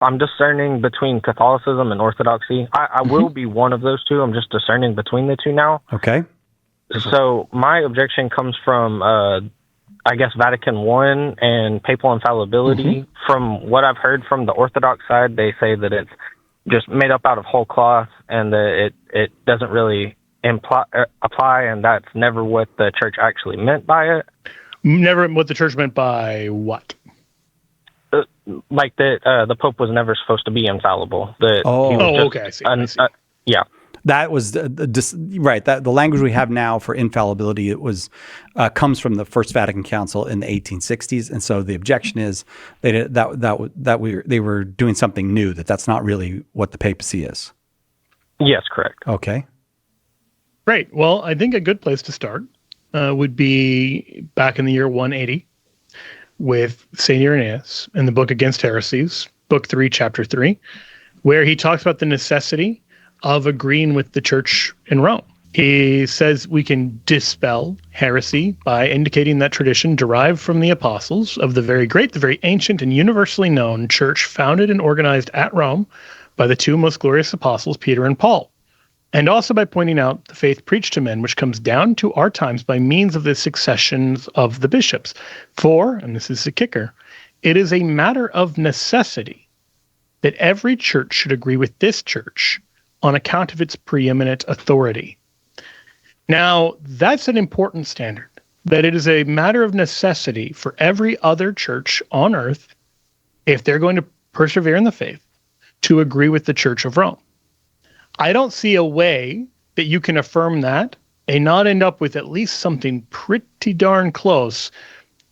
I'm discerning between Catholicism and Orthodoxy. I will be one of those two. I'm just discerning between the two now. Okay. So my objection comes from, I guess, Vatican I and Papal Infallibility. From what I've heard from the Orthodox side, they say that it's just made up out of whole cloth and that it doesn't really apply, and that's never what the church actually meant by it. Never what the church meant by what? Like that the Pope was never supposed to be infallible. Okay, I see. Yeah. That was right. That the language we have now for infallibility, it was comes from the First Vatican Council in the 1860s, and so the objection is they were doing something new. That's not really what the papacy is. Yes, correct. Okay. Great. Well, I think a good place to start would be back in the year 180 with Saint Irenaeus in the book Against Heresies, book 3, chapter 3, where he talks about the necessity of agreeing with the church in Rome. He says we can dispel heresy by indicating that tradition derived from the apostles of the very great, the very ancient, and universally known church founded and organized at Rome by the two most glorious apostles, Peter and Paul. And also by pointing out the faith preached to men, which comes down to our times by means of the successions of the bishops. For, and this is the kicker, it is a matter of necessity that every church should agree with this church on account of its preeminent authority. Now, that's an important standard, that it is a matter of necessity for every other church on earth, if they're going to persevere in the faith, to agree with the Church of Rome. I don't see a way that you can affirm that and not end up with at least something pretty darn close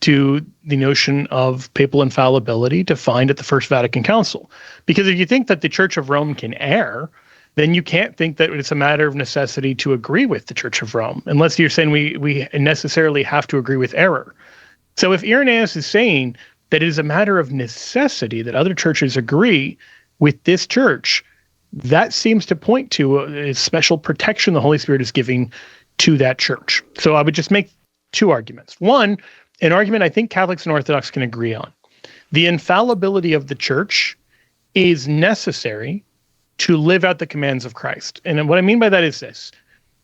to the notion of papal infallibility defined at the First Vatican Council. Because if you think that the Church of Rome can err, then you can't think that it's a matter of necessity to agree with the Church of Rome, unless you're saying we necessarily have to agree with error. So if Irenaeus is saying that it is a matter of necessity that other churches agree with this church, that seems to point to a special protection the Holy Spirit is giving to that church. So I would just make two arguments. One, an argument I think Catholics and Orthodox can agree on. The infallibility of the church is necessary to live out the commands of Christ. And what I mean by that is this.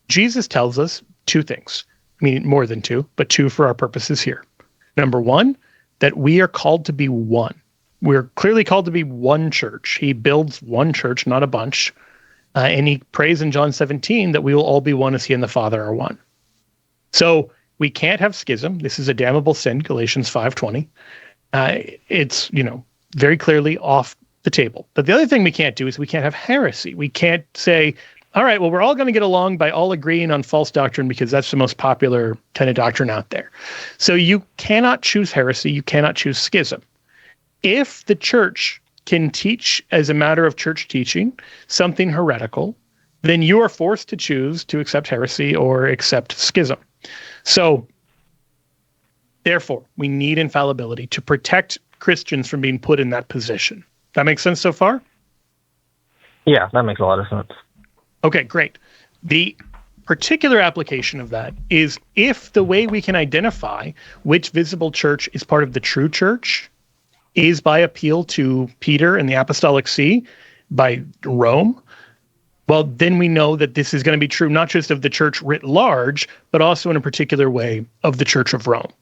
Jesus tells us two things. I mean, more than two, but two for our purposes here. Number one, that we are called to be one. We're clearly called to be one church. He builds one church, not a bunch. And he prays in John 17 that we will all be one as he and the Father are one. So we can't have schism. This is a damnable sin, Galatians 5:20. It's, very clearly off the table. But the other thing we can't do is we can't have heresy. We can't say, all right, well, we're all going to get along by all agreeing on false doctrine because that's the most popular kind of doctrine out there. So you cannot choose heresy. You cannot choose schism. If the church can teach as a matter of church teaching something heretical, then you are forced to choose to accept heresy or accept schism. So therefore, we need infallibility to protect Christians from being put in that position. That makes sense so far? Yeah, that makes a lot of sense. Okay, great. The particular application of that is if the way we can identify which visible church is part of the true church is by appeal to Peter and the Apostolic See, by Rome, well, then we know that this is going to be true not just of the church writ large, but also in a particular way of the Church of Rome.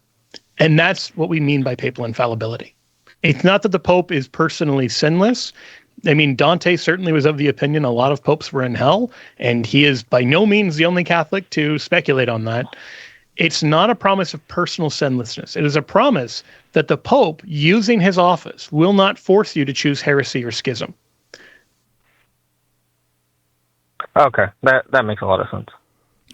And that's what we mean by papal infallibility. It's not that the Pope is personally sinless. I mean, Dante certainly was of the opinion a lot of popes were in hell, and he is by no means the only Catholic to speculate on that. It's not a promise of personal sinlessness. It is a promise that the Pope, using his office, will not force you to choose heresy or schism. Okay, that makes a lot of sense.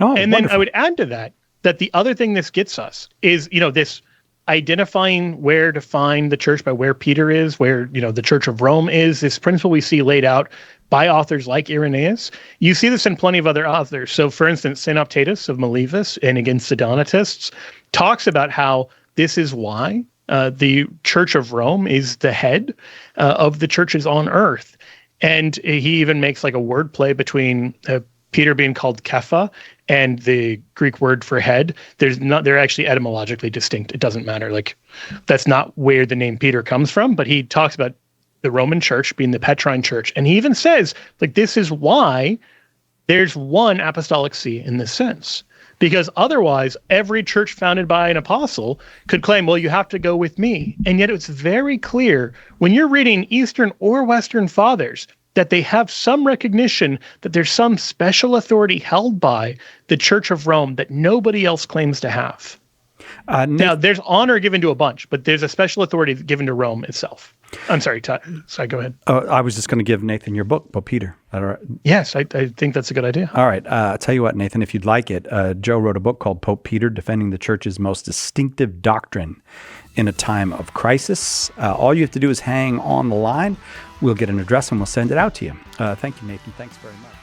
Oh, and wonderful. Then I would add to that the other thing this gets us is, this identifying where to find the church by where Peter is, where, the Church of Rome is, this principle we see laid out by authors like Irenaeus. You see this in plenty of other authors. So, for instance, St. Optatus of Miletus and Against the Donatists talks about how this is why the Church of Rome is the head of the churches on earth. And he even makes like a wordplay between Peter being called Kepha and the Greek word for head. They're actually etymologically distinct. It doesn't matter. Like, that's not where the name Peter comes from, but he talks about the Roman Church being the Petrine Church. And he even says, like, this is why there's one apostolic see in this sense. Because otherwise, every church founded by an apostle could claim, well, you have to go with me. And yet it's very clear when you're reading Eastern or Western fathers that they have some recognition that there's some special authority held by the Church of Rome that nobody else claims to have. Now, there's honor given to a bunch, but there's a special authority given to Rome itself. I'm sorry, sorry, go ahead. I was just going to give Nathan your book, Pope Peter. Yes, I think that's a good idea. All right. I'll tell you what, Nathan, if you'd like it, Joe wrote a book called Pope Peter, Defending the Church's Most Distinctive Doctrine in a Time of Crisis. All you have to do is hang on the line. We'll get an address and we'll send it out to you. Thank you, Nathan. Thanks very much.